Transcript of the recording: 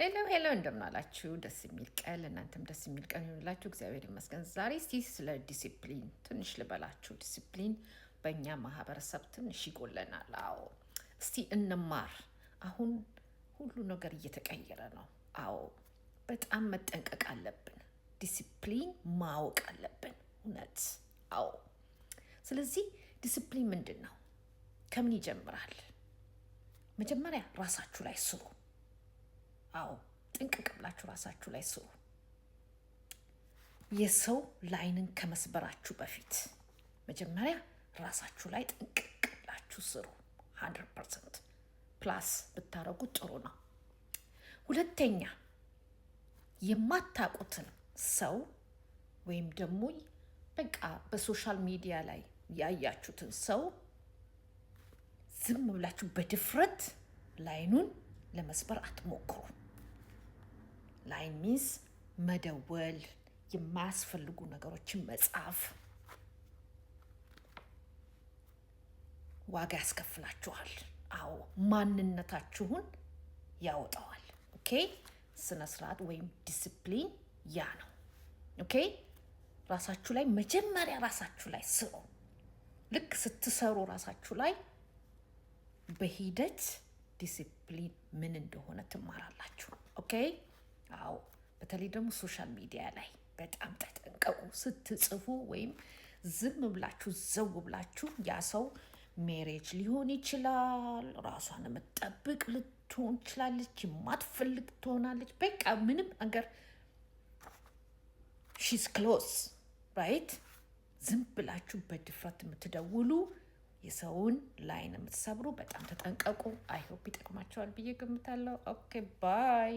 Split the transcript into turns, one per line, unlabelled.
ሄሎ እንደምን አላችሁ? ደስ የሚል ቀን ለእናንተም ደስ የሚል ቀን ይሁንላችሁ። እግዚአብሔር ይመስገን። ዛሬ እስቲ ስለ ዲሲፕሊን ትንሽ ልበላችሁ። ዲሲፕሊን በእኛ ማህበረሰብ ትንሽ ይጎለናል። አዎ እስቲ እንማር። አሁን ሁሉ ነገር እየተቀየረ ነው። አዎ በጣም መጠንቀቅ አለብን። ዲሲፕሊን ማወቅ አለብን። እውነት አዎ። ስለዚህ ዲሲፕሊን ምንድን ነው? ከምን ይጀምራል? መጀመሪያ ራሳችሁ ላይ ስሩ። አዎ ጥንቅቅ ብላችሁ ራሳችሁ ላይ ስሩ። የሰው ላይንን ከመስበራችሁ በፊት መጀመሪያ ራሳችሁ ላይ ጥንቅቅ ብላችሁ ስሩ። 100% ፕላስ ብታረጉ ጥሩ ነው። ሁለተኛ የማታውቁትን ሰው ወይም ደግሞ በቃ በሶሻል ሚዲያ ላይ ያያችሁትን ሰው ዝም ብላችሁ በድፍረት ላይኑን ለመስበር አትሞክሩ። ላይን ሚንስ መደወል፣ የማያስፈልጉ ነገሮችን መጻፍ ዋጋ ያስከፍላችኋል። አዎ ማንነታችሁን ያወጣዋል። ኦኬ ስነ ስርዓት ወይም ዲሲፕሊን ያ ነው። ኦኬ ራሳችሁ ላይ መጀመሪያ ራሳችሁ ላይ ስሩ። ልክ ስትሰሩ ራሳችሁ ላይ በሂደት ዲሲፕሊን ምን እንደሆነ ትማራላችሁ። ኦኬ አዎ በተለይ ደግሞ ሶሻል ሚዲያ ላይ በጣም ተጠንቀቁ። ስትጽፉ ወይም ዝም ብላችሁ ዘው ብላችሁ ያ ሰው ሜሬጅ ሊሆን ይችላል፣ ራሷን የምትጠብቅ ልትሆን ትችላለች፣ የማትፈልግ ትሆናለች። በቃ ምንም ነገር ሺዝ ክሎዝ ራይት። ዝም ብላችሁ በድፍረት የምትደውሉ የሰውን ላይን የምትሰብሩ በጣም ተጠንቀቁ። አይሆፕ ይጠቅማቸዋል ብዬ ገምታለሁ። ኦኬ ባይ